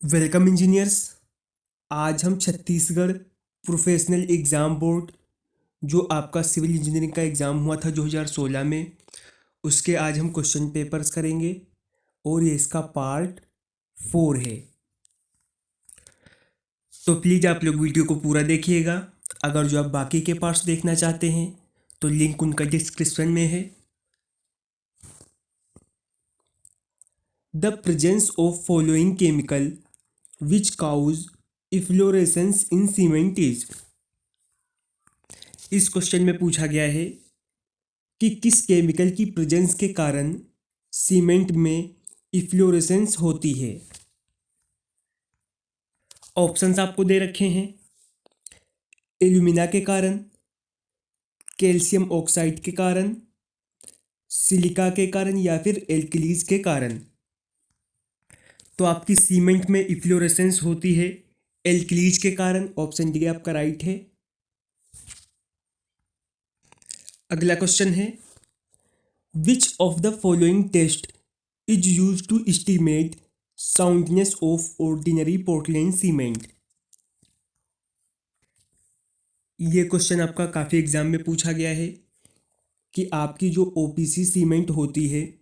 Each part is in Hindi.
Welcome engineers. आज हम छत्तीसगढ़ प्रोफेशनल एग्ज़ाम बोर्ड जो आपका सिविल इंजीनियरिंग का एग्ज़ाम हुआ था 2016 में, उसके आज हम क्वेश्चन पेपर्स करेंगे और ये इसका पार्ट 4 है। तो प्लीज़ आप लोग वीडियो को पूरा देखिएगा। अगर जो आप बाकी के पार्ट्स देखना चाहते हैं तो लिंक उनका डिस्क्रिप्शन में है। The presence of following chemical which cause efflorescence in cement is. इस क्वेश्चन में पूछा गया है कि किस केमिकल की प्रेजेंस के कारण सीमेंट में इफ्लोरेसेंस होती है। ऑप्शंस आपको दे रखे हैं। एल्यूमिना के कारण, कैल्शियम ऑक्साइड के कारण, सिलिका के कारण या फिर एल्कलीज के कारण। तो आपकी सीमेंट में इफ्लोरेसेंस होती है एल्कलीज के कारण। ऑप्शन डी आपका राइट है। अगला क्वेश्चन है, which of the following test is use to estimate soundness of ordinary portland cement. ये क्वेश्चन आपका काफ़ी एग्जाम में पूछा गया है कि आपकी जो ओपीसी सीमेंट होती है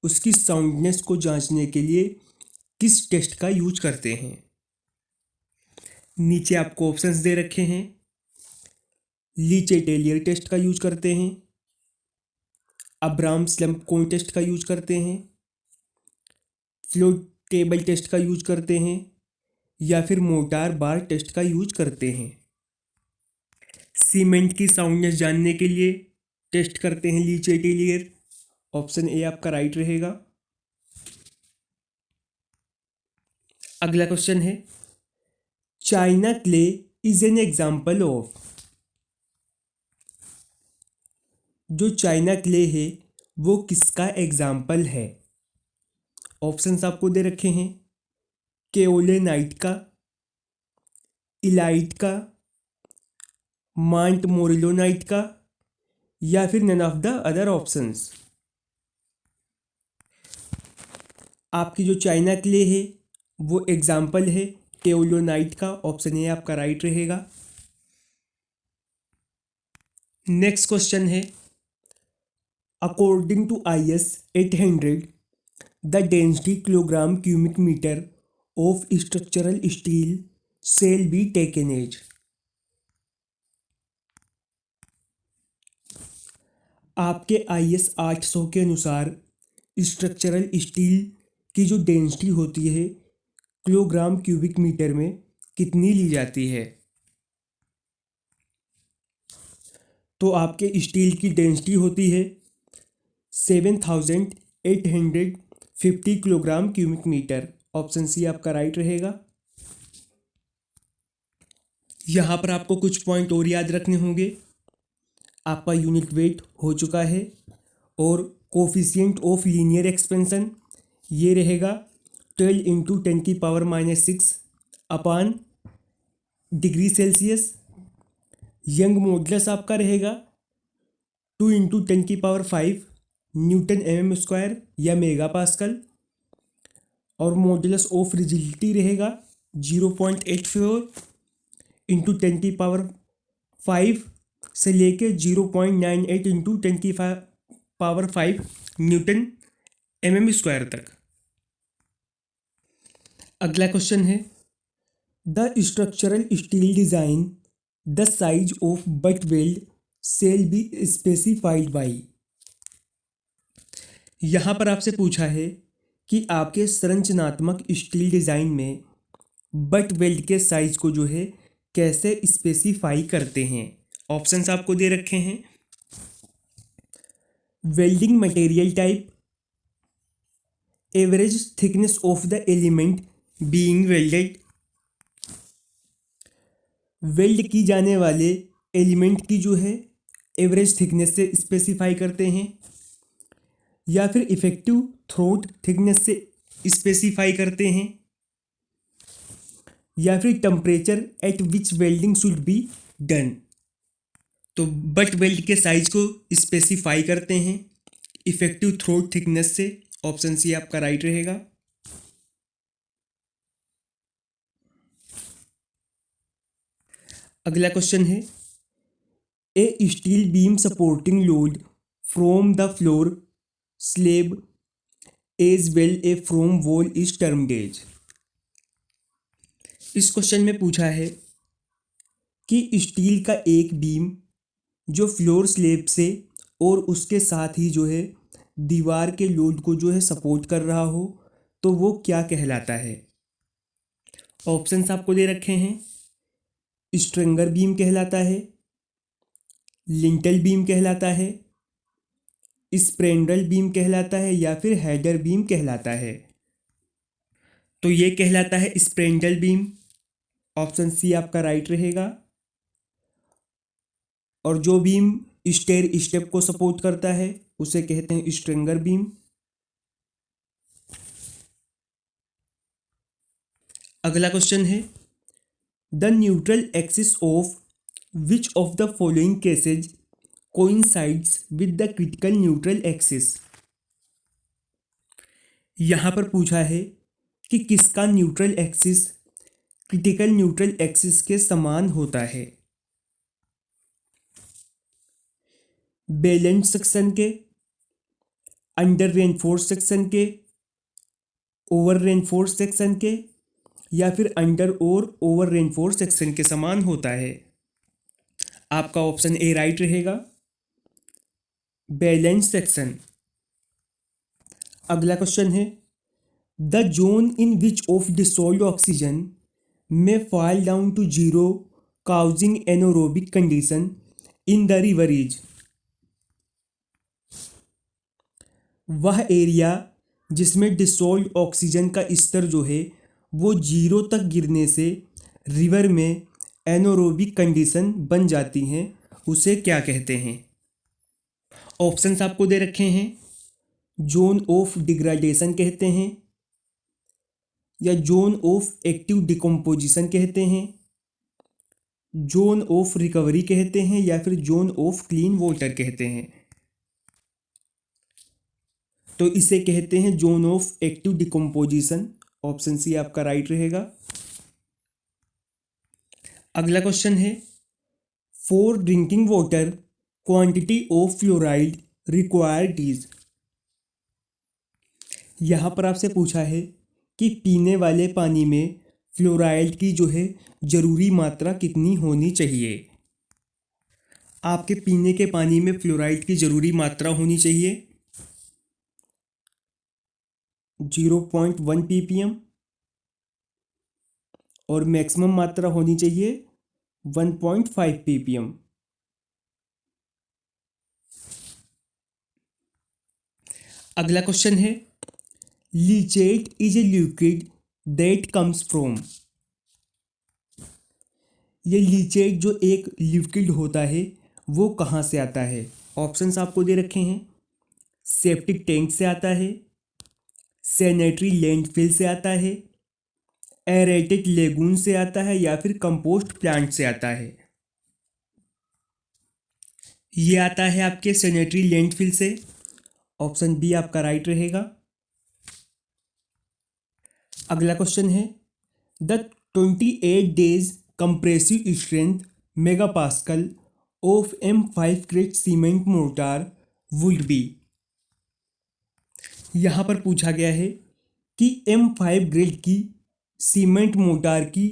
उसकी साउंडनेस को जांचने के लिए किस टेस्ट का यूज करते हैं। नीचे आपको ऑप्शंस दे रखे हैं। लीचेटेलियर टेस्ट का यूज करते हैं, अब्राम स्लम्प कोन टेस्ट का यूज करते हैं, फ्लोटेबल टेस्ट का यूज करते हैं या फिर मोटार बार टेस्ट का यूज करते हैं। सीमेंट की साउंडनेस जानने के लिए टेस्ट करते हैं लीचेटेलियर। ऑप्शन ए आपका राइट रहेगा। अगला क्वेश्चन है, China clay is an example of. जो चाइना क्ले है वो किसका एग्जाम्पल है। ऑप्शंस आपको दे रखे हैं। केओलेनाइट का, इलाइट का, मांट मोरिलोनाइट का या फिर none of the other options. आपकी जो चाइना क्ले है वो एग्जाम्पल है केओलोनाइट का। ऑप्शन ए आपका राइट रहेगा। नेक्स्ट क्वेश्चन है, according to IS 800 the density kilogram cubic metre of structural steel shall be taken as. आपके IS 800 के अनुसार स्ट्रक्चरल स्टील की जो डेंसिटी होती है किलोग्राम क्यूबिक मीटर में कितनी ली जाती है। तो आपके स्टील की डेंसिटी होती है 7850 kilogram cubic metre. Option C आपका राइट रहेगा। यहाँ पर आपको कुछ पॉइंट और याद रखने होंगे। आपका यूनिट वेट हो चुका है और कोफिशिएंट ऑफ लीनियर एक्सपेंशन ये रहेगा 12 इंटू 10⁻⁻⁶ अपान डिग्री सेल्सियस। यंग मॉडुलस आपका रहेगा 2 इंटू 10⁵ न्यूटन mm² या मेगा पास्कल। और मॉडुलस ऑफ रिजिडिटी रहेगा 0.84 इंटू 10⁵ से लेके 0.98 इंटू 10⁵ न्यूटन mm² तक। अगला क्वेश्चन है, the structural steel design the size of butt weld shall be specified by. यहाँ पर आपसे पूछा है कि आपके संरचनात्मक स्टील डिजाइन में बट वेल्ड के साइज को जो है कैसे स्पेसिफाई करते हैं। ऑप्शंस आपको दे रखे हैं। Welding material type, average thickness of the element being welded, weld की जाने वाले एलिमेंट की जो है एवरेज थिकनेस से स्पेसिफाई करते हैं या फिर इफेक्टिव थ्रोट थिकनेस से स्पेसिफाई करते हैं या फिर temperature at which welding should be done. तो बट वेल्ड के साइज को स्पेसिफाई करते हैं इफेक्टिव थ्रोट थिकनेस से। ऑप्शन सी आपका राइट रहेगा। अगला क्वेश्चन है a steel beam supporting load from the floor slab as well a from wall is termed as. इस क्वेश्चन में पूछा है कि स्टील का एक बीम जो फ्लोर स्लेब से और उसके साथ ही जो है दीवार के लोड को जो है सपोर्ट कर रहा हो तो वो क्या कहलाता है। ऑप्शंस आपको दे रखे हैं, स्ट्रिंगर बीम कहलाता है, लिंटल बीम कहलाता है, स्पैंड्रेल बीम कहलाता है या फिर हेडर बीम कहलाता है। तो ये कहलाता है स्पैंड्रेल बीम। ऑप्शन सी आपका राइट रहेगा। और जो बीम स्टेयर स्टेप को सपोर्ट करता है उसे कहते हैं स्ट्रिंगर बीम। अगला क्वेश्चन है the neutral axis of which of the following cases coincides with the critical neutral axis. यहां पर पूछा है कि किसका neutral axis critical neutral axis के समान होता है। बैलेंस सेक्शन के, अंडर रेनफोर्स सेक्शन के, ओवर रेनफोर्स सेक्शन के या फिर अंडर और ओवर रेनफोर्स सेक्शन के समान होता है। आपका ऑप्शन ए राइट रहेगा, बैलेंस सेक्शन। अगला क्वेश्चन है the zone in which of dissolved oxygen में fall down to zero causing anaerobic condition in the river is. वह एरिया जिसमें डिसॉल्व्ड ऑक्सीजन का स्तर जो है वो जीरो तक गिरने से रिवर में एनोरोबिक कंडीशन बन जाती हैं उसे क्या कहते हैं। ऑप्शंस आपको दे रखे हैं, जोन ऑफ डिग्रेडेशन कहते हैं या जोन ऑफ एक्टिव डिकम्पोजिशन कहते हैं, जोन ऑफ रिकवरी कहते हैं या फिर जोन ऑफ क्लीन वाटर कहते हैं। तो इसे कहते हैं zone of active decomposition. Option C आपका राइट रहेगा। अगला क्वेश्चन है for drinking water quantity of fluoride required is. यहां पर आपसे पूछा है कि पीने वाले पानी में फ्लोराइड की जो है जरूरी मात्रा कितनी होनी चाहिए। आपके पीने के पानी में फ्लोराइड की जरूरी मात्रा होनी चाहिए 0.1 ppm और मैक्सिमम मात्रा होनी चाहिए 1.5 ppm। अगला क्वेश्चन है leachate is a liquid that comes from. ये लीचेट जो एक लिक्विड होता है वो कहाँ से आता है। ऑप्शंस आपको दे रखे हैं, सेप्टिक टैंक से आता है, सैनिटरी लैंडफिल से आता है, एरेटेड लेगून से आता है या फिर कंपोस्ट प्लांट से आता है। ये आता है आपके सैनिटरी लैंडफिल से। ऑप्शन बी आपका राइट रहेगा। अगला क्वेश्चन है the 28 days compressive strength megapascal of M5 grade cement mortar would be. यहाँ पर पूछा गया है कि M5 ग्रेड की सीमेंट मोटार की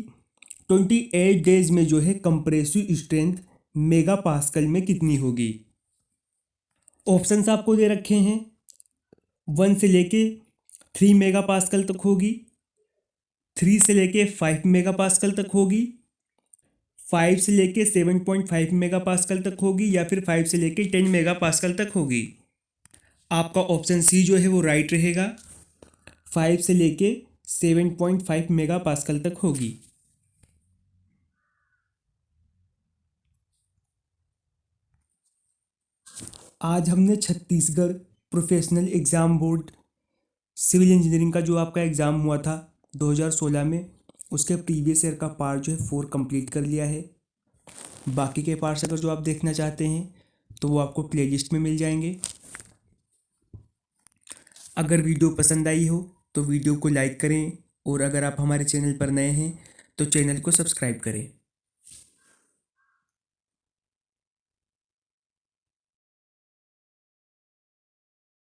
28 डेज में जो है कंप्रेसिव स्ट्रेंथ मेगापास्कल में कितनी होगी। ऑप्शंस आपको दे रखे हैं, 1 से लेके 3 मेगापास्कल तक होगी, 3 से लेके 5 मेगापास्कल तक होगी, 5 से लेके 7.5 मेगापास्कल तक होगी या फिर 5 से लेके 10 मेगापास्कल तक होगी। आपका ऑप्शन सी जो है वो राइट रहेगा, 5 से लेके 7.5 मेगापास्कल तक होगी। आज हमने Chhattisgarh professional exam board civil engineering का जो आपका एग्ज़ाम हुआ था 2016 में उसके प्रीवियस ईयर का पार्ट जो है 4 कंप्लीट कर लिया है। बाकी के पार्ट्स अगर जो आप देखना चाहते हैं तो वो आपको प्लेलिस्ट में मिल जाएंगे। अगर वीडियो पसंद आई हो तो वीडियो को लाइक करें और अगर आप हमारे चैनल पर नए हैं तो चैनल को सब्सक्राइब करें।